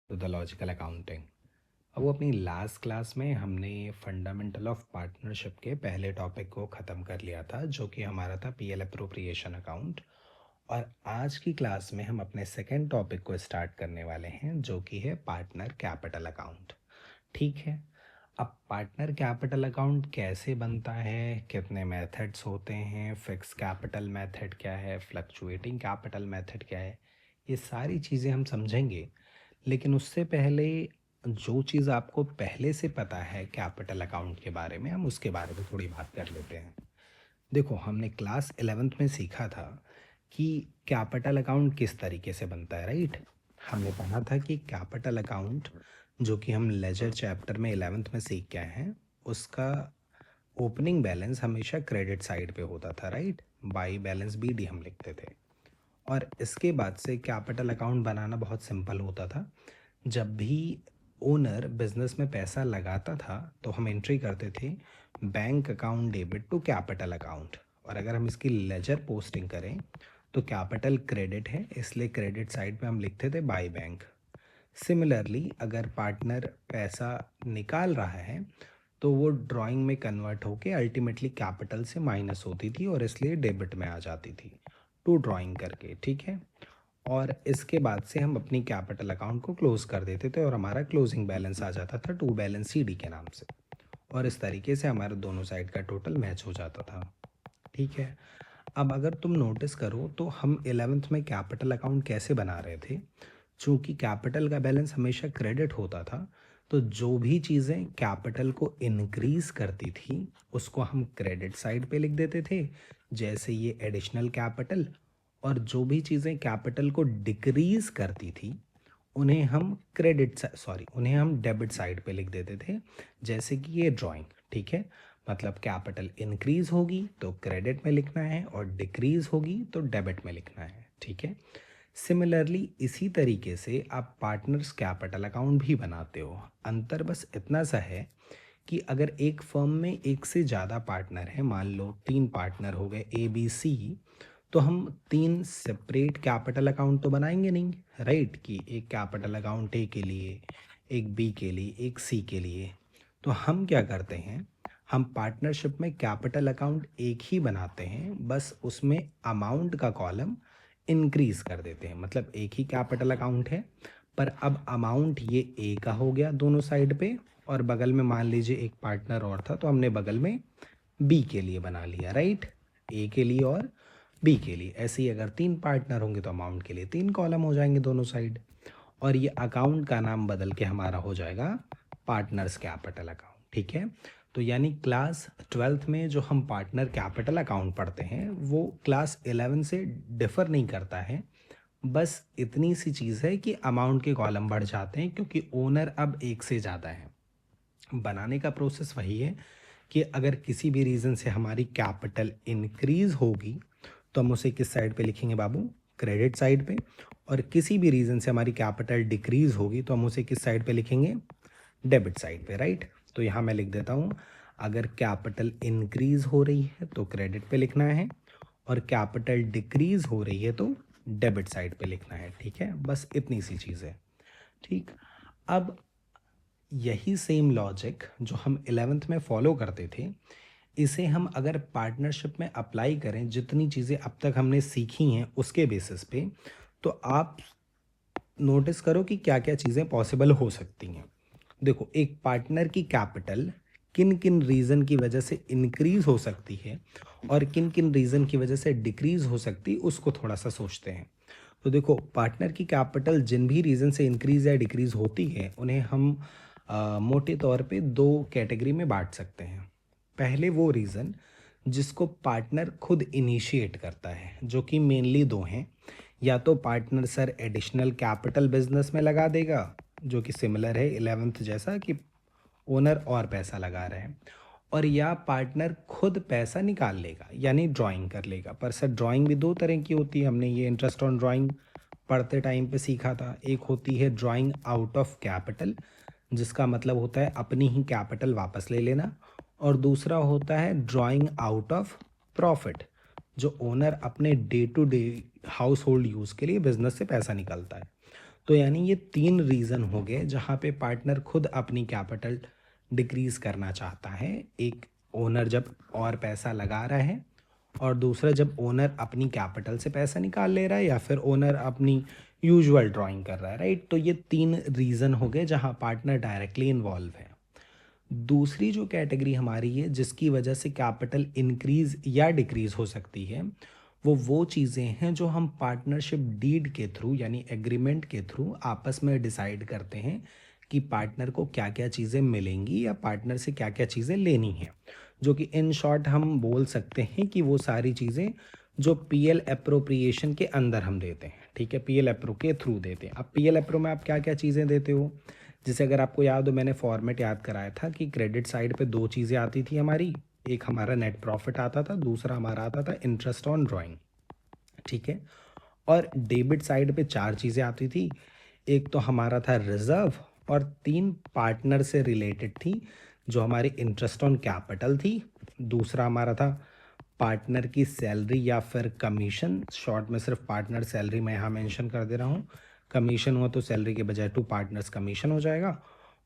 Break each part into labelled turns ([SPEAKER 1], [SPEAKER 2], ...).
[SPEAKER 1] To the logical accounting. अब वो अपनी लास्ट क्लास में हमने फंडामेंटल ऑफ पार्टनरशिप के पहले टॉपिक को ख़त्म कर लिया था, जो कि हमारा था पीएल अप्रोप्रिएशन अकाउंट। और आज की क्लास में हम अपने सेकेंड टॉपिक को स्टार्ट करने वाले हैं, जो कि है पार्टनर कैपिटल अकाउंट। ठीक है। अब पार्टनर कैपिटल अकाउंट कैसे बनता है, कितने मेथड्स होते हैं, फिक्स कैपिटल मेथड क्या है, फ्लक्चुएटिंग कैपिटल मेथड क्या है, ये सारी चीज़ें हम समझेंगे। लेकिन उससे पहले जो चीज़ आपको पहले से पता है कैपिटल अकाउंट के बारे में, हम उसके बारे में थोड़ी बात कर लेते हैं। देखो, हमने क्लास 11th में सीखा था कि कैपिटल अकाउंट किस तरीके से बनता है, राइट। हमने पढ़ा था कि कैपिटल अकाउंट, जो कि हम लेजर चैप्टर में 11th में सीख के आए हैं, उसका ओपनिंग बैलेंस हमेशा क्रेडिट साइड पे होता था, राइट। बाई बैलेंस बीडी हम लिखते थे। और इसके बाद से कैपिटल अकाउंट बनाना बहुत सिंपल होता था। जब भी ओनर बिजनेस में पैसा लगाता था तो हम एंट्री करते थे bank account debit to capital account. और अगर हम इसकी लेजर पोस्टिंग करें तो कैपिटल क्रेडिट है, इसलिए क्रेडिट साइड पे हम लिखते थे बाय बैंक। सिमिलरली अगर पार्टनर पैसा निकाल रहा है तो वो ड्राइंग में कन्वर्ट होके अल्टीमेटली कैपिटल से माइनस होती थी और इसलिए डेबिट में आ जाती थी टू ड्राइंग करके। ठीक है। और इसके बाद से हम अपनी कैपिटल अकाउंट को क्लोज कर देते थे और हमारा क्लोजिंग बैलेंस आ जाता था टू बैलेंस सीडी के नाम से। और इस तरीके से हमारे दोनों साइड का टोटल मैच हो जाता था। ठीक है। अब अगर तुम नोटिस करो तो हम 11th में कैपिटल अकाउंट कैसे बना रहे थे। चूंकि कैपिटल का बैलेंस हमेशा क्रेडिट होता था, तो जो भी चीज़ें कैपिटल को इंक्रीज करती थी उसको हम क्रेडिट साइड पे लिख देते थे, जैसे ये एडिशनल कैपिटल। और जो भी चीज़ें कैपिटल को डिक्रीज करती थी उन्हें हम डेबिट साइड पे लिख देते थे, जैसे कि ये ड्राइंग। ठीक है। मतलब कैपिटल इंक्रीज होगी तो क्रेडिट में लिखना है और डिक्रीज होगी तो डेबिट में लिखना है। ठीक है। सिमिलरली इसी तरीके से आप पार्टनर्स कैपिटल अकाउंट भी बनाते हो। अंतर बस इतना सा है कि अगर एक फर्म में एक से ज़्यादा पार्टनर है, मान लो 3 पार्टनर हो गए ए बी सी, तो हम 3 सेपरेट कैपिटल अकाउंट तो बनाएंगे नहीं, राइट। कि एक कैपिटल अकाउंट ए के लिए, एक बी के लिए, एक सी के लिए। तो हम क्या करते हैं, हम पार्टनरशिप में कैपिटल अकाउंट एक ही बनाते हैं, बस उसमें अमाउंट का कॉलम इंक्रीज कर देते हैं। मतलब एक ही कैपिटल अकाउंट है, पर अब अमाउंट ये ए का हो गया दोनों साइड पे, और बगल में मान लीजिए एक पार्टनर और था तो हमने बगल में बी के लिए बना लिया, राइट। ए के लिए और बी के लिए। ऐसे ही अगर 3 पार्टनर होंगे तो अमाउंट के लिए 3 कॉलम हो जाएंगे दोनों साइड। और ये अकाउंट का नाम बदल के हमारा हो जाएगा पार्टनर्स कैपिटल अकाउंट। ठीक है। तो यानी क्लास 12th में जो हम पार्टनर कैपिटल अकाउंट पढ़ते हैं वो क्लास 11 से डिफर नहीं करता है। बस इतनी सी चीज़ है कि अमाउंट के कॉलम बढ़ जाते हैं क्योंकि ओनर अब एक से ज़्यादा है। बनाने का प्रोसेस वही है कि अगर किसी भी रीज़न से हमारी कैपिटल इंक्रीज होगी तो हम उसे किस साइड पे लिखेंगे बाबू, क्रेडिट साइड पे। और किसी भी रीज़न से हमारी कैपिटल डिक्रीज होगी तो हम उसे किस साइड पे लिखेंगे, डेबिट साइड पे, राइट। तो यहाँ मैं लिख देता हूँ, अगर कैपिटल इंक्रीज हो रही है तो क्रेडिट पे लिखना है, और कैपिटल डिक्रीज हो रही है तो डेबिट साइड पे लिखना है। ठीक है। बस इतनी सी चीज़ है। ठीक। अब यही सेम लॉजिक जो हम 11th में फॉलो करते थे, इसे हम अगर पार्टनरशिप में अप्लाई करें, जितनी चीज़ें अब तक हमने सीखी हैं उसके बेसिस पे, तो आप नोटिस करो कि क्या क्या चीज़ें पॉसिबल हो सकती हैं। देखो, एक पार्टनर की कैपिटल किन किन रीज़न की वजह से इंक्रीज हो सकती है और किन किन रीज़न की वजह से डिक्रीज हो सकती है, उसको थोड़ा सा सोचते हैं। तो देखो, पार्टनर की कैपिटल जिन भी रीज़न से इंक्रीज या डिक्रीज होती है उन्हें हम मोटे तौर पे 2 कैटेगरी में बांट सकते हैं। पहले वो रीज़न जिसको पार्टनर खुद इनिशिएट करता है, जो कि मेनली 2 हैं। या तो partner sir additional capital business में लगा देगा, जो कि सिमिलर है 11th जैसा कि ओनर और पैसा लगा रहे हैं। और या पार्टनर खुद पैसा निकाल लेगा, यानी ड्राइंग कर लेगा। पर सर ड्राइंग भी 2 तरह की होती है, हमने ये इंटरेस्ट ऑन ड्राइंग पढ़ते टाइम पे सीखा था। एक होती है ड्राइंग आउट ऑफ कैपिटल, जिसका मतलब होता है अपनी ही कैपिटल वापस ले लेना। और दूसरा होता है ड्राइंग आउट ऑफ प्रॉफिट, जो ओनर अपने day to day household use के लिए बिजनेस से पैसा निकालता है। तो यानी ये 3 रीज़न हो गए जहाँ पे पार्टनर खुद अपनी कैपिटल डिक्रीज़ करना चाहता है। एक ओनर जब और पैसा लगा रहा है, और दूसरा जब ओनर अपनी कैपिटल से पैसा निकाल ले रहा है, या फिर ओनर अपनी यूजुअल ड्राइंग कर रहा है, राइट। तो ये 3 रीज़न हो गए जहाँ पार्टनर डायरेक्टली इन्वॉल्व है। दूसरी जो कैटेगरी हमारी है जिसकी वजह से कैपिटल इंक्रीज या डिक्रीज हो सकती है, वो चीज़ें हैं जो हम पार्टनरशिप डीड के थ्रू यानी एग्रीमेंट के थ्रू आपस में डिसाइड करते हैं कि पार्टनर को क्या क्या चीज़ें मिलेंगी या पार्टनर से क्या क्या चीज़ें लेनी हैं, जो कि इन शॉर्ट हम बोल सकते हैं कि वो सारी चीज़ें जो पीएल अप्रोप्रिएशन के अंदर हम देते हैं, ठीक है, पीएल अप्रो के थ्रू देते हैं। अब पीएल अप्रो में आप क्या क्या चीज़ें देते हो, जैसे अगर आपको याद हो, मैंने फॉर्मेट याद कराया था कि क्रेडिट साइड पे 2 चीज़ें आती थी हमारी, एक हमारा नेट प्रॉफिट आता था, दूसरा हमारा आता था इंटरेस्ट ऑन ड्राइंग, ठीक है। और डेबिट साइड पे 4 चीज़ें आती थी, एक तो हमारा था रिजर्व, और 3 पार्टनर से रिलेटेड थी, जो हमारी इंटरेस्ट ऑन कैपिटल थी, दूसरा हमारा था पार्टनर की सैलरी या फिर कमीशन, शॉर्ट में सिर्फ पार्टनर सैलरी मैं यहाँ मेंशन कर दे रहा हूँ, कमीशन हुआ तो सैलरी के बजाय टू पार्टनर्स कमीशन हो जाएगा,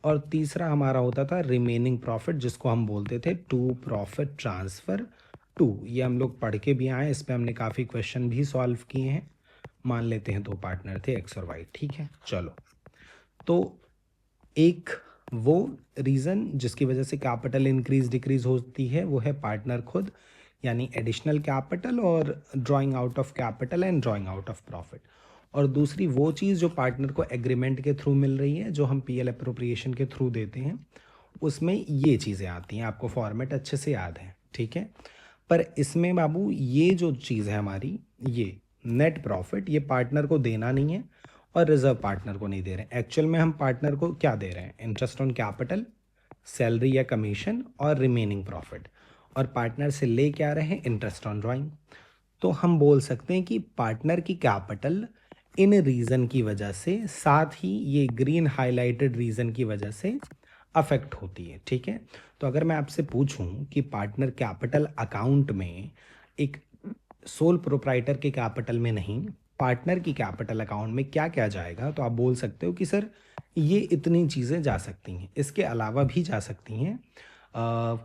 [SPEAKER 1] और तीसरा हमारा होता था रिमेनिंग प्रॉफिट, जिसको हम बोलते थे टू प्रॉफिट ट्रांसफ़र टू। ये हम लोग पढ़ के भी आए, इस पर हमने काफ़ी क्वेश्चन भी सॉल्व किए हैं। मान लेते हैं 2 पार्टनर थे एक्स और वाई, ठीक है। चलो, तो एक वो रीज़न जिसकी वजह से कैपिटल इंक्रीज डिक्रीज होती है वो है पार्टनर खुद, यानी एडिशनल कैपिटल और drawing out of capital and drawing out of profit. और दूसरी वो चीज़ जो पार्टनर को एग्रीमेंट के थ्रू मिल रही है, जो हम पीएल अप्रोप्रिएशन के थ्रू देते हैं, उसमें ये चीज़ें आती हैं। आपको फॉर्मेट अच्छे से याद है, ठीक है। पर इसमें बाबू ये जो चीज़ है हमारी, ये नेट प्रॉफिट, ये पार्टनर को देना नहीं है और रिजर्व पार्टनर को नहीं दे रहे हैं। एक्चुअल में हम पार्टनर को क्या दे रहे हैं, इंटरेस्ट ऑन कैपिटल, सैलरी या कमीशन और रिमेनिंग प्रॉफिट, और पार्टनर से ले क्या रहे हैं, इंटरेस्ट ऑन ड्राइंग। तो हम बोल सकते हैं कि पार्टनर की कैपिटल इन रीज़न की वजह से, साथ ही ये ग्रीन हाईलाइटेड रीज़न की वजह से अफेक्ट होती है, ठीक है। तो अगर मैं आपसे पूछूं कि पार्टनर कैपिटल अकाउंट में एक सोल प्रोप्राइटर के कैपिटल में नहीं, पार्टनर की कैपिटल अकाउंट में क्या क्या जाएगा, तो आप बोल सकते हो कि सर ये इतनी चीज़ें जा सकती हैं, इसके अलावा भी जा सकती हैं।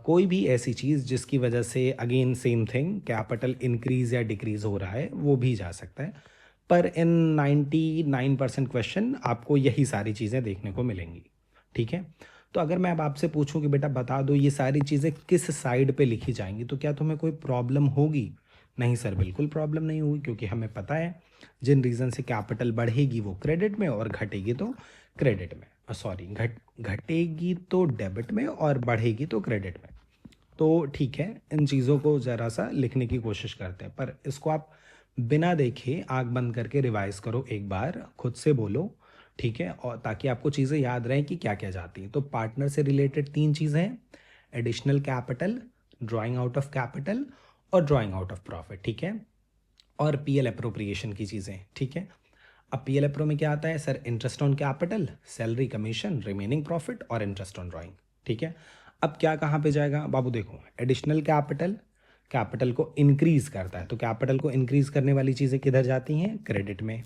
[SPEAKER 1] कोई भी ऐसी चीज़ जिसकी वजह से again same thing capital increase या डिक्रीज हो रहा है, वो भी जा सकता है। पर इन 99% क्वेश्चन आपको यही सारी चीज़ें देखने को मिलेंगी, ठीक है। तो अगर मैं अब आपसे पूछूं कि बेटा बता दो ये सारी चीज़ें किस साइड पे लिखी जाएंगी, तो क्या तुम्हें कोई प्रॉब्लम होगी? नहीं सर, बिल्कुल प्रॉब्लम नहीं होगी, क्योंकि हमें पता है जिन रीज़न से कैपिटल बढ़ेगी वो क्रेडिट में, और घटेगी तो क्रेडिट में, सॉरी घटेगी तो डेबिट में और बढ़ेगी तो क्रेडिट में। तो ठीक है, इन चीज़ों को ज़रा सा लिखने की कोशिश करते हैं, पर इसको आप बिना देखे आंख बंद करके रिवाइज करो, एक बार खुद से बोलो, ठीक है, और ताकि आपको चीज़ें याद रहें कि क्या क्या जाती हैं। तो पार्टनर से रिलेटेड 3 चीज़ें हैं, additional capital, drawing out of capital और ड्राइंग आउट ऑफ प्रॉफिट, ठीक है, और पीएल अप्रोप्रिएशन की चीज़ें, ठीक है। अब पीएल अप्रो में क्या आता है sir, interest on capital, salary, commission, remaining profit और इंटरेस्ट ऑन ड्राइंग, ठीक है। अब क्या कहाँ पे जाएगा बाबू, देखो एडिशनल कैपिटल कैपिटल को इंक्रीज करता है, तो कैपिटल को इंक्रीज करने वाली चीज़ें किधर जाती हैं, क्रेडिट में।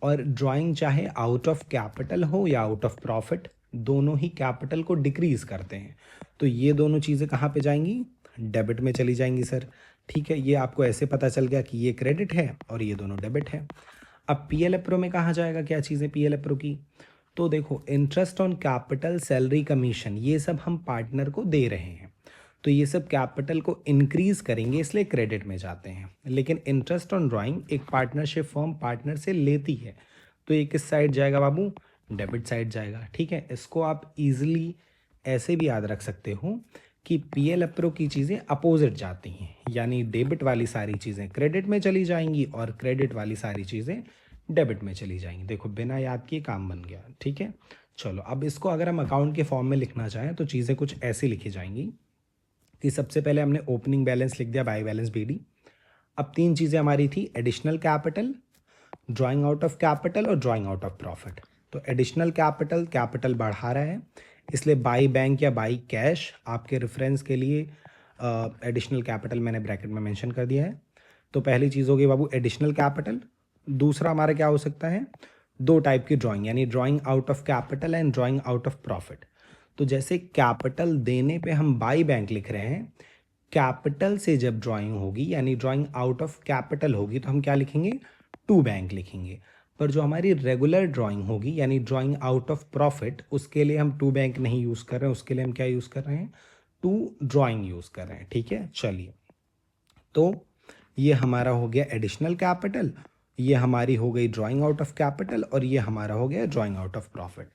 [SPEAKER 1] और ड्राइंग चाहे आउट ऑफ कैपिटल हो या आउट ऑफ प्रॉफिट, दोनों ही कैपिटल को डिक्रीज करते हैं, तो ये दोनों चीज़ें कहाँ पे जाएंगी, डेबिट में चली जाएंगी सर, ठीक है। ये आपको ऐसे पता चल गया कि ये क्रेडिट है और ये दोनों डेबिट है। अब पीएल अप्रो में कहाँ जाएगा, क्या चीज़ें पीएल अप्रो की, तो देखो interest on capital, salary, commission, ये सब हम पार्टनर को दे रहे हैं, तो ये सब कैपिटल को इंक्रीज करेंगे, इसलिए क्रेडिट में जाते हैं। लेकिन इंटरेस्ट ऑन ड्राइंग एक पार्टनरशिप फर्म पार्टनर से लेती है, तो ये किस साइड जाएगा बाबू, डेबिट साइड जाएगा, ठीक है। इसको आप इजीली ऐसे भी याद रख सकते हो कि पीएल अप्रो की चीज़ें अपोजिट जाती हैं, यानी डेबिट वाली सारी चीज़ें क्रेडिट में चली जाएंगी और क्रेडिट वाली सारी चीज़ें डेबिट में चली जाएंगी। देखो बिना याद किए काम बन गया, ठीक है। चलो, अब इसको अगर हम अकाउंट के फॉर्म में लिखना चाहें तो चीज़ें कुछ ऐसी लिखी जाएंगी कि सबसे पहले हमने ओपनिंग बैलेंस लिख दिया, बाय बैलेंस बीडी। अब 3 चीज़ें हमारी थी, additional capital, drawing out of capital और ड्राइंग आउट ऑफ प्रॉफिट। तो एडिशनल कैपिटल, कैपिटल बढ़ा रहा है, इसलिए बाई बैंक या बाई कैश, आपके रेफरेंस के लिए एडिशनल कैपिटल मैंने ब्रैकेट में मेंशन कर दिया है। तो पहली चीज़ होगी बाबू एडिशनल कैपिटल। दूसरा हमारा क्या हो सकता है, दो टाइप की ड्राइंग, यानी drawing out of capital and drawing out of profit. तो जैसे कैपिटल देने पे हम बाई बैंक लिख रहे हैं, कैपिटल से जब ड्राइंग होगी यानी ड्राइंग आउट ऑफ कैपिटल होगी तो हम क्या लिखेंगे, टू बैंक लिखेंगे। पर जो हमारी रेगुलर ड्राइंग होगी यानी ड्राइंग आउट ऑफ प्रॉफिट, उसके लिए हम टू बैंक नहीं यूज़ कर रहे हैं, उसके लिए हम क्या यूज़ कर रहे हैं, टू ड्राइंग यूज़ कर रहे हैं। ठीक है, चलिए, तो ये हमारा हो गया एडिशनल कैपिटल, ये हमारी हो गई ड्राइंग आउट ऑफ कैपिटल, और ये हमारा हो गया ड्राइंग आउट ऑफ प्रॉफिट।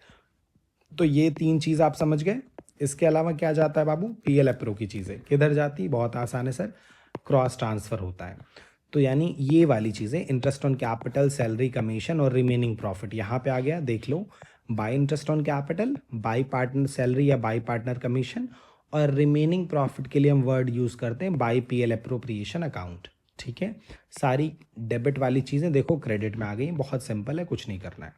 [SPEAKER 1] तो ये तीन चीज़ आप समझ गए। इसके अलावा क्या जाता है बाबू, पीएल एप्रो की चीज़ें किधर जाती, बहुत आसान है सर, क्रॉस ट्रांसफ़र होता है। तो यानी ये वाली चीज़ें, interest on capital, salary, commission और रिमेनिंग प्रॉफिट यहाँ पे आ गया, देख लो, by interest on capital, by partner salary या बाय पार्टनर कमीशन, और रिमेनिंग प्रॉफिट के लिए हम वर्ड यूज़ करते हैं बाय पीएल एप्रोप्रिएशन अकाउंट। ठीक है, सारी डेबिट वाली चीज़ें देखो क्रेडिट में आ गई, बहुत सिंपल है, कुछ नहीं करना है।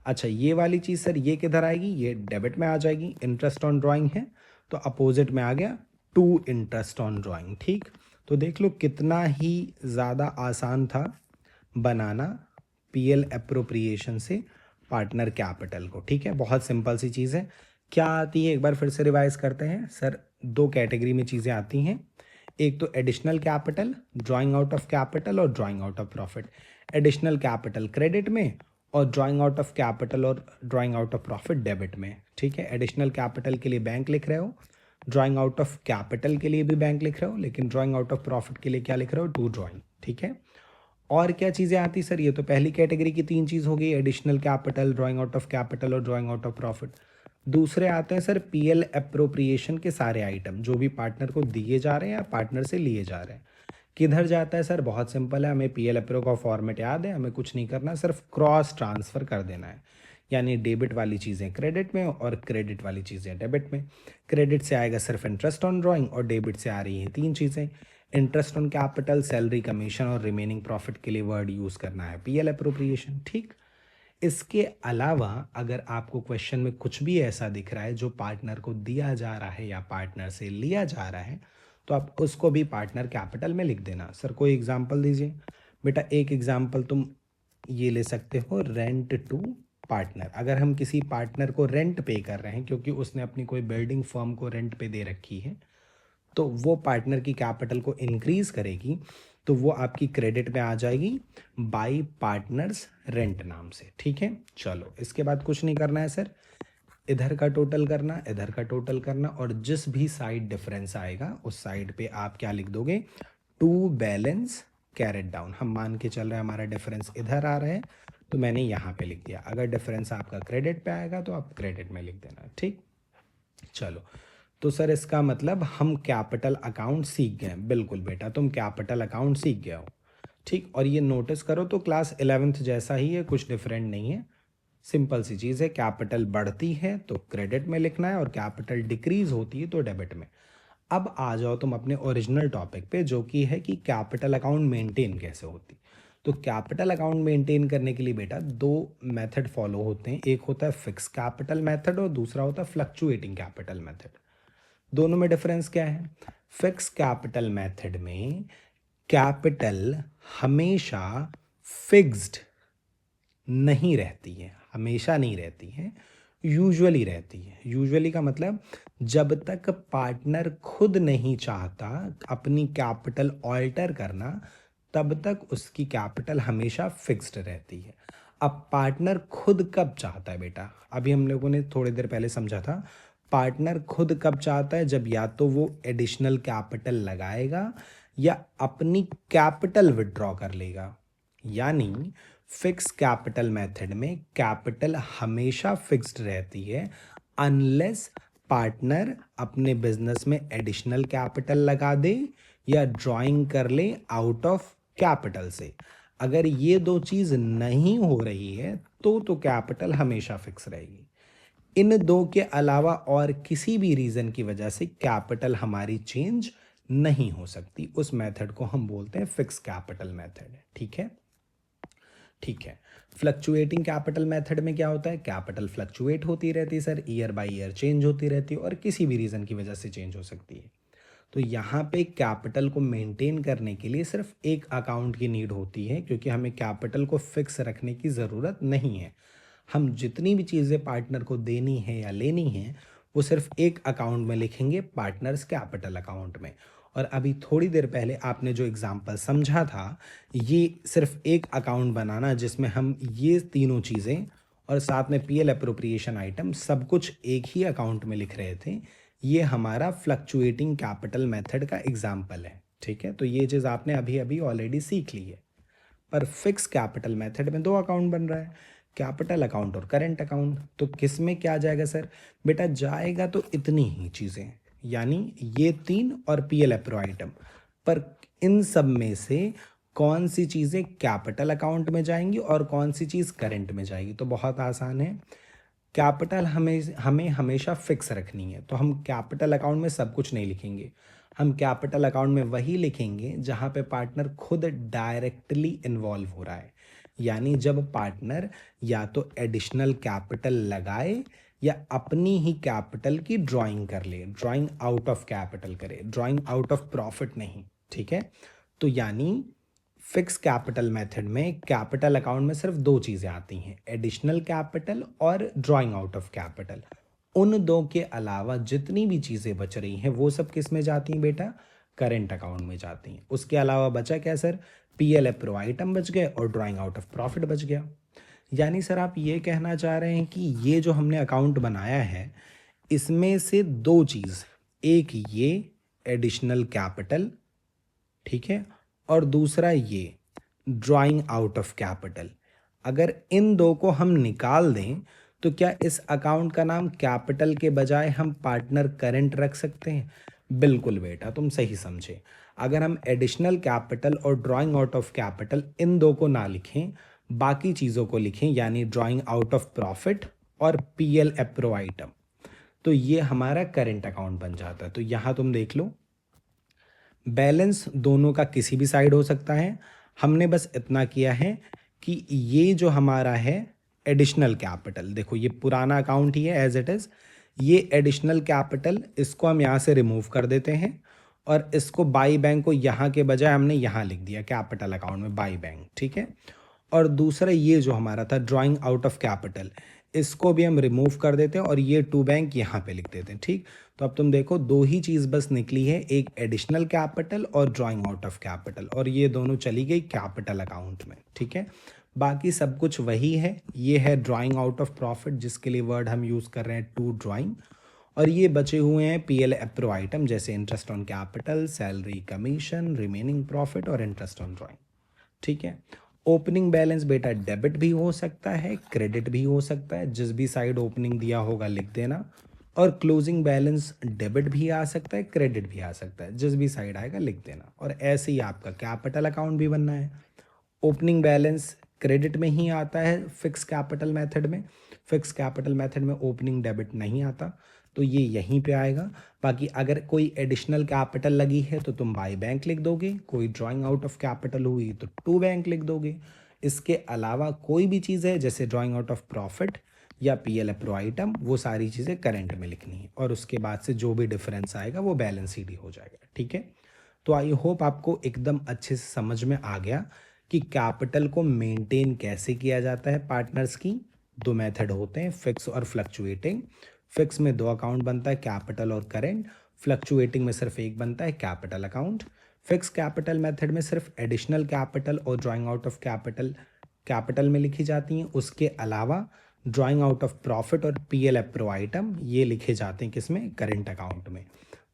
[SPEAKER 1] अच्छा, ये वाली चीज़ सर ये किधर आएगी, ये डेबिट में आ जाएगी, इंटरेस्ट ऑन ड्राइंग है तो अपोजिट में आ गया टू इंटरेस्ट ऑन ड्राइंग। ठीक, तो देख लो कितना ही ज़्यादा आसान था बनाना पीएल एप्रोप्रिएशन से पार्टनर कैपिटल को। ठीक है, बहुत सिंपल सी चीज़ है। क्या आती है, एक बार फिर से रिवाइज करते हैं सर। दो कैटेगरी में चीज़ें आती हैं, एक तो additional capital, drawing out of capital और drawing out of profit. Additional capital credit में और ड्राइंग आउट ऑफ कैपिटल और drawing out of profit debit में। ठीक है, एडिशनल कैपिटल के लिए बैंक लिख रहे हो, ड्राइंग आउट ऑफ कैपिटल के लिए भी बैंक लिख रहे हो, लेकिन ड्राइंग आउट ऑफ प्रॉफिट के लिए क्या लिख रहे हो, टू ड्राइंग। ठीक है, और क्या चीज़ें आती सर, ये तो पहली कैटेगरी की तीन चीज़ हो गई, additional capital, drawing out of capital और ड्राइंग आउट ऑफ प्रॉफिट। दूसरे आते हैं सर पीएल एप्रोप्रिएशन के सारे आइटम जो भी पार्टनर को दिए जा रहे हैं या पार्टनर से लिए जा रहे हैं। किधर जाता है सर, बहुत सिंपल है, हमें पीएल एप्रो का फॉर्मेट याद है, हमें कुछ नहीं करना, सिर्फ क्रॉस ट्रांसफ़र कर देना है। यानी डेबिट वाली चीज़ें क्रेडिट में और क्रेडिट वाली चीज़ें डेबिट में। क्रेडिट से आएगा सिर्फ इंटरेस्ट ऑन ड्राइंग और डेबिट से आ रही हैं तीन चीज़ें, interest on capital, salary, commission और रिमेनिंग प्रॉफिट के लिए वर्ड यूज़ करना है पीएल एप्रोप्रिएशन। ठीक, इसके अलावा अगर आपको क्वेश्चन में कुछ भी ऐसा दिख रहा है जो पार्टनर को दिया जा रहा है या पार्टनर से लिया जा रहा है, तो आप उसको भी पार्टनर कैपिटल में लिख देना। सर कोई एग्जांपल दीजिए बेटा। एक एग्जांपल तुम ये ले सकते हो, रेंट टू पार्टनर। अगर हम किसी पार्टनर को रेंट पे कर रहे हैं क्योंकि उसने अपनी कोई बिल्डिंग फर्म को रेंट पे दे रखी है, तो वो पार्टनर की कैपिटल को इंक्रीज करेगी, तो वो आपकी क्रेडिट में आ जाएगी बाई पार्टनर्स रेंट नाम से। ठीक है, चलो इसके बाद कुछ नहीं करना है सर, इधर का टोटल करना, इधर का टोटल करना, और जिस भी साइड डिफरेंस आएगा उस साइड पे आप क्या लिख दोगे, टू बैलेंस कैरेट डाउन। हम मान के चल रहे हैं हमारा डिफरेंस इधर आ रहा है, तो मैंने यहाँ पे लिख दिया। अगर डिफरेंस आपका क्रेडिट पे आएगा तो आप क्रेडिट में लिख देना। ठीक, चलो, तो सर इसका मतलब हम कैपिटल अकाउंट सीख गए। बिल्कुल बेटा, तुम कैपिटल अकाउंट सीख गए हो। ठीक, और ये नोटिस करो तो क्लास 11th जैसा ही है, कुछ डिफरेंट नहीं है, सिंपल सी चीज़ है। कैपिटल बढ़ती है तो क्रेडिट में लिखना है और कैपिटल डिक्रीज होती है तो डेबिट में। अब आ जाओ तुम अपने ओरिजिनल टॉपिक पे, जो कि है कि कैपिटल अकाउंट मेंटेन कैसे होती। तो कैपिटल अकाउंट मेंटेन करने के लिए बेटा दो मेथड फॉलो होते हैं, एक होता है फिक्स कैपिटल मेथड और दूसरा होता है फ्लक्चुएटिंग कैपिटल मेथड। दोनों में डिफरेंस क्या है, फिक्स कैपिटल मेथड में कैपिटल हमेशा फिक्स्ड नहीं रहती है, हमेशा नहीं रहती है, यूजुअली रहती है। यूजुअली का मतलब जब तक पार्टनर खुद नहीं चाहता अपनी कैपिटल ऑल्टर करना, तब तक उसकी कैपिटल हमेशा फिक्स्ड रहती है। अब पार्टनर खुद कब चाहता है बेटा, अभी हम लोगों ने थोड़ी देर पहले समझा था, पार्टनर खुद कब चाहता है, जब या तो वो एडिशनल कैपिटल लगाएगा या अपनी कैपिटल विड्रॉ कर लेगा। यानी फिक्स कैपिटल मेथड में कैपिटल हमेशा फिक्स्ड रहती है अनलेस पार्टनर अपने बिजनेस में एडिशनल कैपिटल लगा दे या ड्राइंग कर ले आउट ऑफ कैपिटल से। अगर ये दो चीज़ नहीं हो रही है तो कैपिटल हमेशा फिक्स रहेगी। इन दो के अलावा और किसी भी रीज़न की वजह से कैपिटल हमारी चेंज नहीं हो सकती। उस मेथड को हम बोलते हैं फिक्स कैपिटल मेथड। ठीक है, ठीक है। फ्लक्चुएटिंग कैपिटल मेथड में क्या होता है, कैपिटल फ्लक्चुएट होती रहती है sir, year by year change होती रहती है और किसी भी रीज़न की वजह से चेंज हो सकती है। तो यहाँ पे कैपिटल को मेंटेन करने के लिए सिर्फ एक अकाउंट की नीड होती है, क्योंकि हमें कैपिटल को फिक्स रखने की ज़रूरत नहीं है। हम जितनी भी चीज़ें पार्टनर को देनी है या लेनी है वो सिर्फ एक अकाउंट में लिखेंगे, पार्टनर्स कैपिटल अकाउंट में। और अभी थोड़ी देर पहले आपने जो एग्जांपल समझा था, ये सिर्फ एक अकाउंट बनाना जिसमें हम ये तीनों चीज़ें और साथ में पीएल अप्रोप्रिएशन आइटम सब कुछ एक ही अकाउंट में लिख रहे थे, ये हमारा फ्लक्चुएटिंग कैपिटल मेथड का एग्जाम्पल है। ठीक है, तो ये चीज़ आपने अभी अभी ऑलरेडी सीख ली है। पर फिक्स कैपिटल मेथड में दो अकाउंट बन रहा है, कैपिटल अकाउंट और करेंट अकाउंट। तो किस में क्या जाएगा सर? बेटा जाएगा तो इतनी ही चीज़ें, यानी ये 3 और पीएल अप्रो आइटम। पर इन सब में से कौन सी चीज़ें कैपिटल अकाउंट में जाएंगी और कौन सी चीज़ करेंट में जाएगी? तो बहुत आसान है, कैपिटल हमें हमें हमेशा फिक्स रखनी है, तो हम कैपिटल अकाउंट में सब कुछ नहीं लिखेंगे। हम कैपिटल अकाउंट में वही लिखेंगे जहाँ पे पार्टनर खुद डायरेक्टली इन्वॉल्व हो रहा है, यानी जब पार्टनर या तो एडिशनल कैपिटल लगाए या अपनी ही कैपिटल की ड्राइंग कर ले, ड्राइंग आउट ऑफ कैपिटल करे, ड्राइंग आउट ऑफ प्रॉफिट नहीं। ठीक है, तो यानी फिक्स कैपिटल मेथड में कैपिटल अकाउंट में सिर्फ दो चीज़ें आती हैं, एडिशनल कैपिटल और ड्राइंग आउट ऑफ कैपिटल। उन दो के अलावा जितनी भी चीज़ें बच रही हैं वो सब किस में जाती हैं बेटा? करेंट अकाउंट में जाती हैं। उसके अलावा बचा क्या सर? पीएल अप्रो आइटम बच गए और ड्राइंग आउट ऑफ प्रॉफिट बच गया। यानी सर आप ये कहना चाह रहे हैं कि ये जो हमने अकाउंट बनाया है इसमें से दो चीज़, एक ये एडिशनल कैपिटल, ठीक है, और दूसरा ये ड्राइंग आउट ऑफ कैपिटल, अगर इन दो को हम निकाल दें तो क्या इस अकाउंट का नाम कैपिटल के बजाय हम पार्टनर करंट रख सकते हैं? बिल्कुल बेटा, तुम सही समझे। अगर हम एडिशनल कैपिटल और drawing out of capital in दो को ना लिखें, बाकी चीज़ों को लिखें, यानी ड्राइंग आउट ऑफ प्रॉफिट और पीएल अप्रो आइटम, तो ये हमारा करंट अकाउंट बन जाता है। तो यहाँ तुम देख लो, बैलेंस दोनों का किसी भी साइड हो सकता है। हमने बस इतना किया है कि ये जो हमारा है एडिशनल कैपिटल, देखो ये पुराना अकाउंट ही है एज इट इज़, ये एडिशनल कैपिटल इसको हम यहाँ से रिमूव कर देते हैं और इसको बाई बैंक को यहाँ के बजाय हमने यहाँ लिख दिया कैपिटल अकाउंट में बाई बैंक। ठीक है, और दूसरा ये जो हमारा था ड्राइंग आउट ऑफ कैपिटल, इसको भी हम रिमूव कर देते हैं और ये टू बैंक यहाँ पे लिख देते हैं। ठीक, तो अब तुम देखो दो ही चीज़ बस निकली है, एक एडिशनल कैपिटल और ड्राइंग आउट ऑफ कैपिटल, और ये दोनों चली गई कैपिटल अकाउंट में। ठीक है, बाकी सब कुछ वही है। ये है ड्राइंग आउट ऑफ प्रॉफिट जिसके लिए वर्ड हम यूज़ कर रहे हैं टू ड्राइंग, और ये बचे हुए हैं पीएल अप्रो आइटम जैसे interest on capital, salary, commission, remaining profit और इंटरेस्ट ऑन ड्राइंग। ठीक है, ओपनिंग बैलेंस बेटा डेबिट भी हो सकता है, क्रेडिट भी हो सकता है, जिस भी साइड ओपनिंग दिया होगा लिख देना, और क्लोजिंग बैलेंस डेबिट भी आ सकता है, क्रेडिट भी आ सकता है, जिस भी साइड आएगा लिख देना। और ऐसे ही आपका कैपिटल अकाउंट भी बनना है। ओपनिंग बैलेंस क्रेडिट में ही आता है फिक्स कैपिटल मेथड में, फिक्स कैपिटल मेथड में ओपनिंग डेबिट नहीं आता, तो ये यहीं पे आएगा। बाकी अगर कोई एडिशनल कैपिटल लगी है तो तुम बाई बैंक लिख दोगे, कोई ड्राइंग आउट ऑफ कैपिटल हुई तो टू बैंक लिख दोगे। इसके अलावा कोई भी चीज़ है जैसे ड्राइंग आउट ऑफ प्रॉफिट या पीएल अप्रो आइटम, वो सारी चीज़ें करेंट में लिखनी है, और उसके बाद से जो भी डिफरेंस आएगा वो बैलेंस शीट ही हो जाएगा। ठीक है, तो आई होप आपको एकदम अच्छे से समझ में आ गया कि कैपिटल को मेंटेन कैसे किया जाता है। पार्टनर्स की दो मेथड होते हैं, फिक्स और फ्लक्चुएटिंग। फिक्स में दो अकाउंट बनता है, कैपिटल और करेंट। फ्लक्चुएटिंग में सिर्फ एक बनता है, capital account. Fix capital method में सिर्फ एडिशनल कैपिटल और drawing out of capital capital में लिखी जाती हैं, उसके अलावा ड्राइंग आउट ऑफ प्रॉफिट और पीएल अप्रो आइटम ये लिखे जाते हैं किसमें? करेंट अकाउंट में।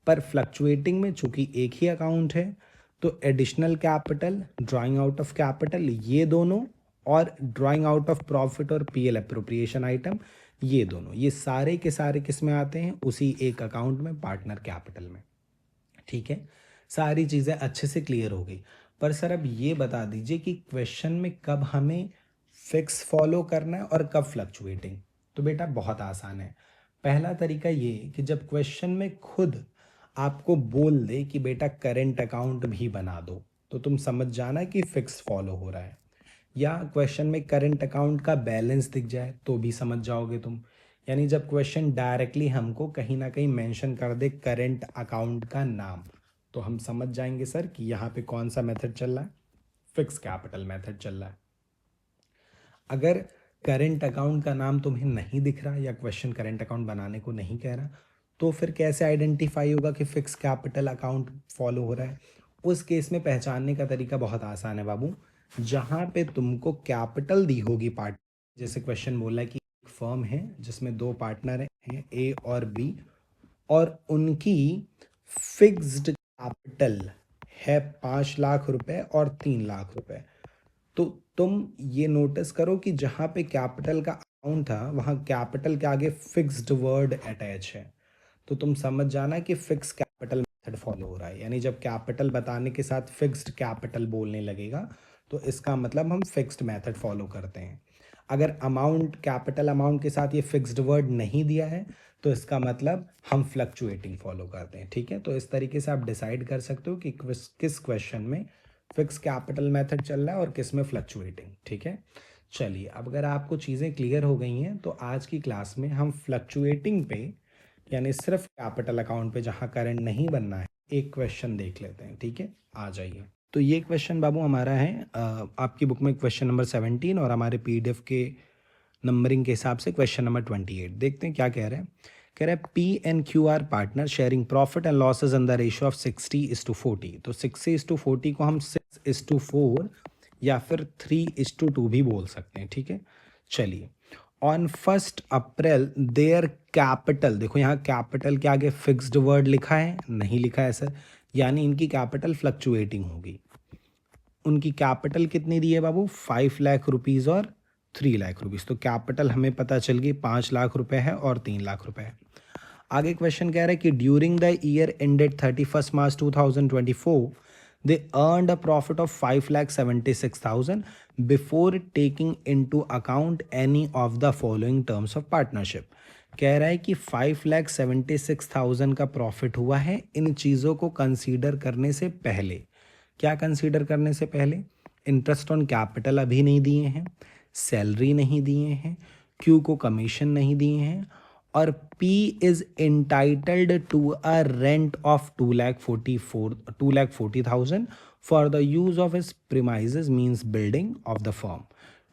[SPEAKER 1] पर फ्लक्चुएटिंग में चूंकि एक ही अकाउंट है तो additional capital, drawing out of capital ये दोनों, और ड्राइंग आउट ऑफ प्रॉफिट और पीएल अप्रोप्रिएशन आइटम ये दोनों, ये सारे के सारे किस में आते हैं? उसी एक अकाउंट में, पार्टनर कैपिटल में। ठीक है, सारी चीज़ें अच्छे से क्लियर हो गई। पर सर अब ये बता दीजिए कि क्वेश्चन में कब हमें फिक्स फॉलो करना है और कब फ्लक्चुएटिंग? तो बेटा बहुत आसान है। पहला तरीका ये कि जब क्वेश्चन में खुद आपको बोल दे कि बेटा करेंट अकाउंट भी बना दो, तो तुम समझ जाना कि फिक्स फॉलो हो रहा है। या क्वेश्चन में करेंट अकाउंट का बैलेंस दिख जाए तो भी समझ जाओगे तुम। यानी जब क्वेश्चन डायरेक्टली हमको कहीं ना कहीं मेंशन कर दे करेंट अकाउंट का नाम, तो हम समझ जाएंगे सर कि यहाँ पे कौन सा मेथड चल रहा है, फिक्स कैपिटल मेथड चल रहा है। अगर करेंट अकाउंट का नाम तुम्हें नहीं दिख रहा या क्वेश्चन करेंट अकाउंट बनाने को नहीं कह रहा, तो फिर कैसे आइडेंटिफाई होगा कि फिक्स कैपिटल अकाउंट फॉलो हो रहा है? उस केस में पहचानने का तरीका बहुत आसान है बाबू। जहाँ पे तुमको कैपिटल दी होगी पार्ट, जैसे क्वेश्चन बोला है कि एक फर्म है जिसमें दो पार्टनर हैं ए और बी, और उनकी फिक्स्ड कैपिटल है 5 लाख रुपए और 3 लाख रुपए। तो तुम ये नोटिस करो कि जहाँ पे कैपिटल का अमाउंट था वहाँ कैपिटल के आगे फिक्स्ड वर्ड अटैच है। तो तुम समझ जाना कि फिक्स कैपिटल मेथड फॉलो हो रहा है, यानी जब कैपिटल बताने के साथ फिक्स्ड कैपिटल बोलने लगेगा तो इसका मतलब हम फिक्स्ड मेथड फॉलो करते हैं। अगर अमाउंट कैपिटल अमाउंट के साथ ये फिक्स्ड वर्ड नहीं दिया है तो इसका मतलब हम फ्लक्चुएटिंग फॉलो करते हैं। ठीक है, तो इस तरीके से आप डिसाइड कर सकते हो कि किस क्वेश्चन में फिक्स कैपिटल मेथड चल रहा है और किस में फ्लक्चुएटिंग। ठीक है, चलिए अब अगर आपको चीज़ें क्लियर हो गई हैं तो आज की क्लास में हम फ्लक्चुएटिंग पे, यानी सिर्फ कैपिटल अकाउंट पे जहाँ करंट नहीं बनना है, एक क्वेश्चन देख लेते हैं। ठीक है, आ जाइए। तो ये क्वेश्चन बाबू हमारा है आपकी बुक में क्वेश्चन नंबर 17 और हमारे पीडीएफ के नंबरिंग के हिसाब से क्वेश्चन नंबर 28। देखते हैं क्या कह रहे हैं। कह रहा है P and Q R partner sharing profit and losses in the ratio of 60:40। तो 60:40 को हम 6:4 या फिर 3:2 भी बोल सकते हैं। ठीक है, चलिए। ऑन 1 अप्रैल देयर कैपिटल, देखो यहाँ कैपिटल के आगे फिक्स्ड वर्ड लिखा है, नहीं लिखा है सर, यानी इनकी कैपिटल फ्लक्चुएटिंग होगी। उनकी कैपिटल कितनी दी है बाबू? 5 लाख रुपीज़ और 3 लाख रुपीज़। तो कैपिटल हमें पता चल गई 5 लाख रुपए है और 3 लाख रुपए है। आगे क्वेश्चन कह रहा है कि during the year ended 31 March 2024 they earned a profit of 5,76,000 before taking into account any of the following terms of partnership. कह रहा है कि 5,76,000 का प्रॉफिट हुआ है इन चीज़ों को कंसीडर करने से पहले। क्या कंसीडर करने से पहले? इंटरेस्ट ऑन कैपिटल अभी नहीं दिए हैं, सैलरी नहीं दिए हैं, क्यू को कमीशन नहीं दिए हैं, और P is entitled to a rent of 2,40,000 for the use of इस premises means building of the firm.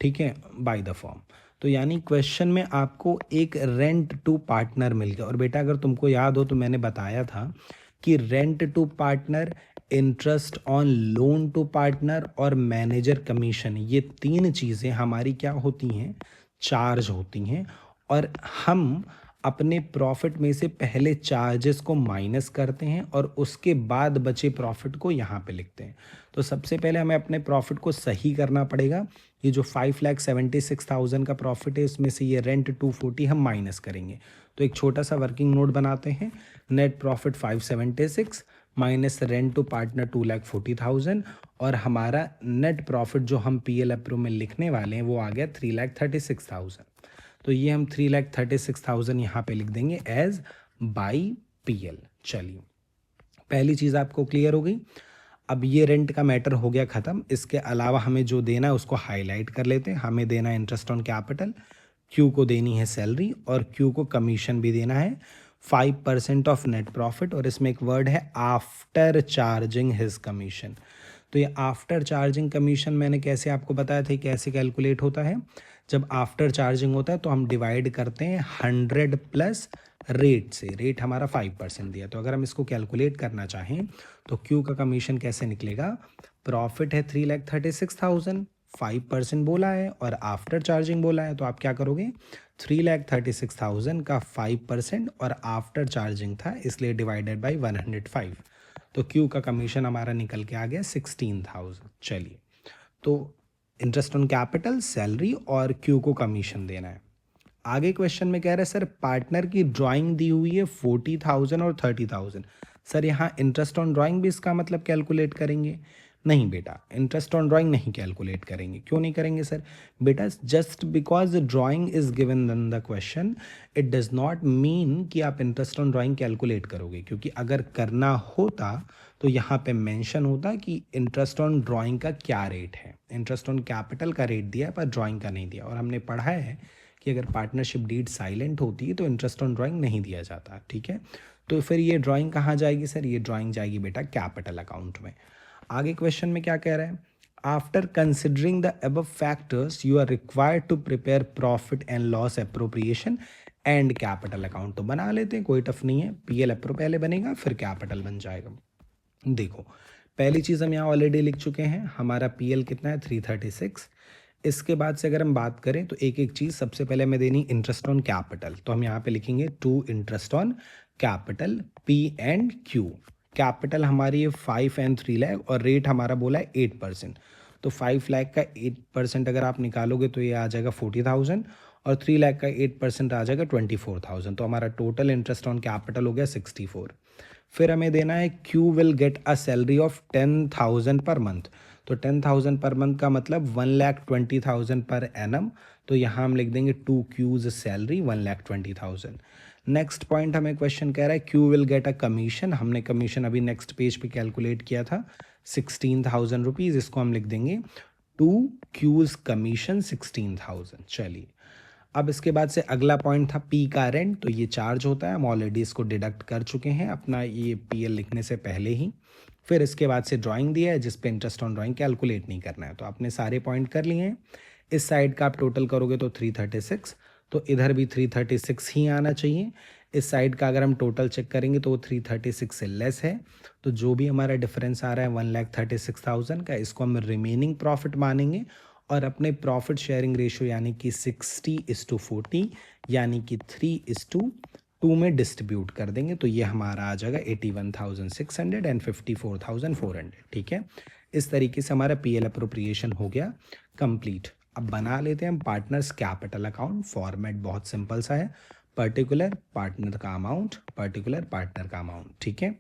[SPEAKER 1] ठीक है, बाय द फर्म। तो यानी क्वेश्चन में आपको एक रेंट टू पार्टनर मिल गया। और बेटा अगर तुमको याद हो तो मैंने बताया था कि rent to partner, interest on loan to partner और मैनेजर कमीशन, ये तीन चीज़ें हमारी क्या होती हैं? चार्ज होती हैं। और हम अपने प्रॉफिट में से पहले चार्जेस को माइनस करते हैं और उसके बाद बचे प्रॉफिट को यहाँ पे लिखते हैं। तो सबसे पहले हमें अपने प्रॉफिट को सही करना पड़ेगा। ये जो 5,76,000 का प्रॉफिट है इसमें से ये रेंट 240 हम माइनस करेंगे। तो एक छोटा सा वर्किंग नोट बनाते हैं। Net profit 576 minus rent to partner 2,40,000, और हमारा नेट प्रॉफिट जो हम पीएल अप्रूव में लिखने वाले हैं वो आ गया 3,36,000। तो ये हम 3,36,000 यहाँ पे लिख देंगे एज बाई पीएल। चलिए, पहली चीज़ आपको क्लियर हो गई। अब ये रेंट का मैटर हो गया ख़त्म। इसके अलावा हमें जो देना है उसको हाईलाइट कर लेते हैं। हमें देना है इंटरेस्ट ऑन कैपिटल, क्यू को देनी है सैलरी, और क्यू को कमीशन भी देना है 5% ऑफ नेट प्रॉफिट, और इसमें एक वर्ड है आफ्टर चार्जिंग हिज कमीशन। तो ये आफ्टर चार्जिंग कमीशन मैंने कैसे आपको बताया था कैसे कैलकुलेट होता है। जब आफ्टर चार्जिंग होता है तो हम डिवाइड करते हैं 100 प्लस रेट से। रेट हमारा 5% दिया, तो अगर हम इसको कैलकुलेट करना चाहें तो क्यू का कमीशन कैसे निकलेगा? प्रॉफिट है 3,36,000, 5% बोला है और आफ्टर चार्जिंग बोला है, तो आप क्या करोगे? 3,36,000 का 5% और आफ्टर चार्जिंग था इसलिए डिवाइडेड बाई 105। तो क्यू का कमीशन हमारा निकल के आ गया 16,000। चलिए, तो इंटरेस्ट ऑन कैपिटल, सैलरी और क्यू को कमीशन देना है। आगे क्वेश्चन में कह रहे हैं सर पार्टनर की ड्राइंग दी हुई है 40,000 और 30,000। सर यहाँ इंटरेस्ट ऑन ड्राइंग भी इसका मतलब कैलकुलेट करेंगे? नहीं बेटा, इंटरेस्ट ऑन ड्राइंग नहीं कैलकुलेट करेंगे। क्यों नहीं करेंगे सर? बेटा just because drawing is given in the question it does not mean कि आप इंटरेस्ट ऑन ड्राइंग कैलकुलेट करोगे, क्योंकि अगर करना होता तो यहाँ पे मेंशन होता कि इंटरेस्ट ऑन ड्राइंग का क्या रेट है। इंटरेस्ट ऑन कैपिटल का रेट दिया है पर ड्राइंग का नहीं दिया, और हमने पढ़ा है कि अगर पार्टनरशिप डीड साइलेंट होती है तो इंटरेस्ट ऑन ड्राइंग नहीं दिया जाता। ठीक है, तो फिर ये ड्राइंग कहाँ जाएगी सर? ये ड्राइंग जाएगी बेटा कैपिटल अकाउंट में। आगे क्वेश्चन में क्या कह रहा है? After considering the above factors, you are required to prepare profit and loss appropriation and capital account. तो बना लेते हैं, कोई टफ नहीं है। पीएल अप्रो पहले बनेगा, फिर कैपिटल बन जाएगा। देखो, पहली चीज़ हम यहाँ ऑलरेडी लिख चुके हैं, हमारा पीएल कितना है 336। इसके बाद से अगर हम बात करें तो एक एक चीज़ सबसे पहले हमें देनी इंटरेस्ट ऑन कैपिटल। तो हम यहाँ पे लिखेंगे to interest on capital P and Q. Capital हमारी है 5 एंड 3 लाख और रेट हमारा बोला है 8%। तो 5 लाख का 8% अगर आप निकालोगे तो ये आ जाएगा 40,000 और 3 लाख का 8% आ जाएगा 24,000। तो हमारा टोटल इंटरेस्ट ऑन कैपिटल हो गया 64। फिर हमें देना है Q will get a salary of 10,000 per month. तो 10,000 पर मंथ का मतलब 1,20,000 पर एनम। तो यहाँ हम लिख देंगे to Q's salary 1,20,000। Next point हमें क्वेश्चन कह रहा है Q will get a commission. हमने कमीशन अभी नेक्स्ट पेज पे कैलकुलेट किया था 16,000 रुपीज़। इसको हम लिख देंगे टू क्यूज कमीशन 16,000। चलिए, अब इसके बाद से अगला पॉइंट था पी का रेंट। तो ये चार्ज होता है, हम ऑलरेडी इसको डिडक्ट कर चुके हैं अपना ये पीएल लिखने से पहले ही। फिर इसके बाद से ड्राइंग दिया है जिस पे इंटरेस्ट ऑन ड्राइंग कैलकुलेट नहीं करना है। तो आपने सारे पॉइंट कर लिए हैं। इस साइड का आप टोटल करोगे तो 336, तो इधर भी 336 ही आना चाहिए। इस साइड का अगर हम टोटल चेक करेंगे तो वो 336 से लेस है। तो जो भी हमारा डिफरेंस आ रहा है 1,36,000 का, इसको हम रिमेनिंग प्रॉफिट मानेंगे और अपने प्रॉफिट शेयरिंग रेशियो यानी कि 60:40 यानी कि 3:2 में डिस्ट्रीब्यूट कर देंगे। तो ये हमारा आ जाएगा 81,600 एंड 54,400। ठीक है, इस तरीके से हमारा पीएल अप्रोप्रिएशन हो गया कंप्लीट। अब बना लेते हैं हम पार्टनर्स कैपिटल अकाउंट। फॉर्मेट बहुत सिंपल सा है, पर्टिकुलर पार्टनर का अमाउंट, पर्टिकुलर पार्टनर का अमाउंट। ठीक है,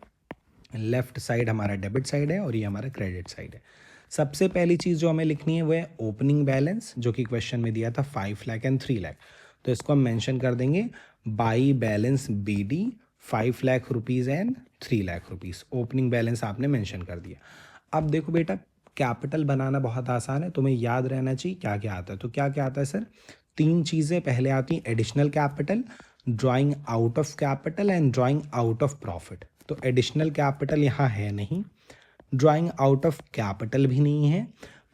[SPEAKER 1] लेफ्ट साइड हमारा डेबिट साइड है और ये हमारा क्रेडिट साइड है। सबसे पहली चीज़ जो हमें लिखनी है वो है ओपनिंग बैलेंस, जो कि क्वेश्चन में दिया था 5 लाख एंड 3 लाख। तो इसको हम मेंशन कर देंगे बाई बैलेंस बी डी 5 लाख रुपीज़ एंड 3 लाख रुपीज़। ओपनिंग बैलेंस आपने मेंशन कर दिया। अब देखो बेटा, कैपिटल बनाना बहुत आसान है, तुम्हें याद रहना चाहिए क्या क्या आता है। तो क्या क्या आता है सर, 3 चीज़ें पहले आती हैं, additional capital, drawing out of capital and drawing out of profit. तो एडिशनल कैपिटल यहाँ है नहीं, ड्राइंग आउट ऑफ कैपिटल भी नहीं है,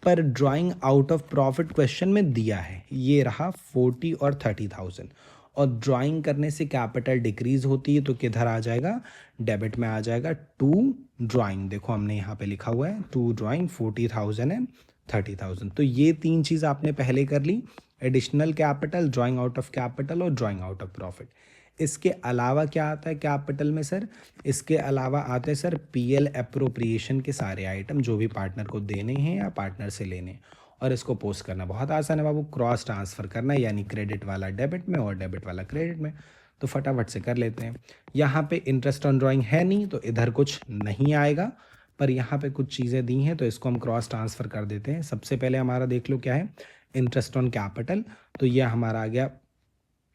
[SPEAKER 1] पर drawing out of profit question में दिया है, ये रहा 40 और 30,000। और ड्राइंग करने से कैपिटल डिक्रीज होती है तो किधर आ जाएगा, डेबिट में आ जाएगा टू ड्राइंग। देखो हमने यहाँ पे लिखा हुआ है टू ड्राइंग 40,000 एंड 30,000। तो ये 3 चीज़ आपने पहले कर ली, additional capital, drawing out of capital और ड्राइंग आउट ऑफ प्रॉफिट। इसके अलावा क्या आता है कैपिटल में सर, इसके अलावा आते हैं सर पीएल अप्रोप्रिएशन के सारे आइटम जो भी पार्टनर को देने हैं या पार्टनर से लेने हैं। और इसको पोस्ट करना बहुत आसान है बाबू, क्रॉस ट्रांसफ़र करना है, यानी क्रेडिट वाला डेबिट में और डेबिट वाला क्रेडिट में। तो फटाफट से कर लेते हैं। यहाँ पे इंटरेस्ट ऑन ड्राइंग है नहीं तो इधर कुछ नहीं आएगा, पर यहाँ पे कुछ चीज़ें दी हैं तो इसको हम क्रॉस ट्रांसफ़र कर देते हैं। सबसे पहले हमारा देख लो क्या है, इंटरेस्ट ऑन कैपिटल। तो यह हमारा आ गया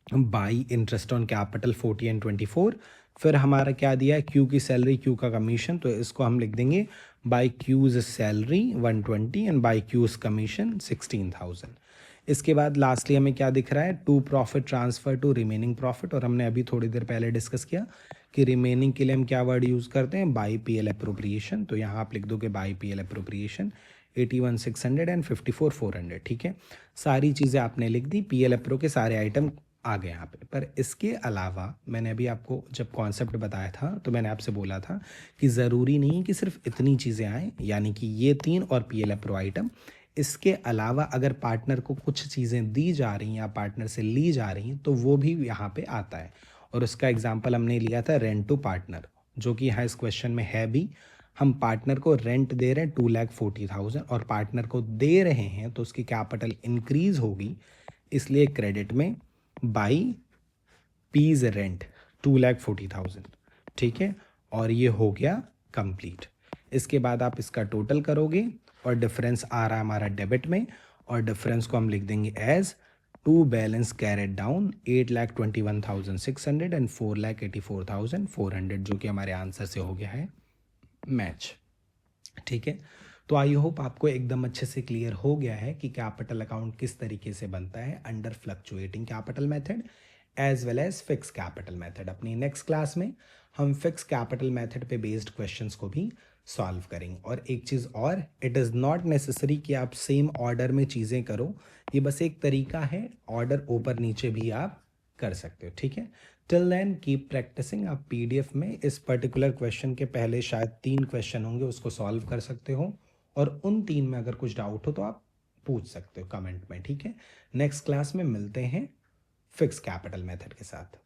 [SPEAKER 1] by interest on capital 40 and 24। फिर हमारा क्या दिया है, क्यू की सैलरी, क्यू का कमीशन, तो इसको हम लिख देंगे by Q's salary 120 and by Q's commission 16,000। इसके बाद लास्टली हमें क्या दिख रहा है, to profit transfer to remaining profit. और हमने अभी थोड़ी देर पहले डिस्कस किया कि रिमेनिंग के लिए हम क्या वर्ड यूज़ करते हैं, बाई पीएल अप्रोप्रिएशन। तो यहाँ आप लिख दोगे बाई पीएल अप्रोप्रिएशन 81,600 एंड 54,400। ठीक है, सारी चीज़ें आपने लिख दी, पीएल अप्रो के सारे आइटम आ गए यहाँ पे। पर इसके अलावा मैंने अभी आपको जब कॉन्सेप्ट बताया था तो मैंने आपसे बोला था कि ज़रूरी नहीं कि सिर्फ इतनी चीज़ें आएँ, यानी कि ये 3 और पीएल अप्रो आइटम। इसके अलावा अगर पार्टनर को कुछ चीज़ें दी जा रही हैं या पार्टनर से ली जा रही हैं तो वो भी यहाँ पे आता है। और उसका एग्जाम्पल हमने लिया था रेंट टू पार्टनर, जो कि यहाँ इस क्वेश्चन में है भी। हम पार्टनर को रेंट दे रहे हैं 2,40,000 और पार्टनर को दे रहे हैं तो उसकी कैपिटल इंक्रीज होगी, इसलिए क्रेडिट में बाई पीज रेंट 2,40,000। ठीक है, और ये हो गया कंप्लीट। इसके बाद आप इसका टोटल करोगे और डिफरेंस आ रहा है हमारा डेबिट में, और डिफरेंस को हम लिख देंगे as to balance carried down 8,21,600 and 4,84,400, जो कि हमारे आंसर से हो गया है मैच। ठीक है, तो आई होप आपको एकदम अच्छे से क्लियर हो गया है कि कैपिटल अकाउंट किस तरीके से बनता है under fluctuating capital method as well as fix capital method. अपनी नेक्स्ट क्लास में हम फिक्स कैपिटल मेथड पे बेस्ड क्वेश्चंस को भी सॉल्व करेंगे। और एक चीज़ और, इट इज़ नॉट नेसेसरी कि आप सेम ऑर्डर में चीज़ें करो, ये बस एक तरीका है, ऑर्डर ऊपर नीचे भी आप कर सकते हो, ठीक है। Till then keep practising. आप पीडीएफ में इस पर्टिकुलर क्वेश्चन के पहले शायद 3 क्वेश्चन होंगे, उसको सॉल्व कर सकते हो, और उन 3 में अगर कुछ डाउट हो तो आप पूछ सकते हो कमेंट में, ठीक है। नेक्स्ट क्लास में मिलते हैं फिक्स कैपिटल मेथड के साथ।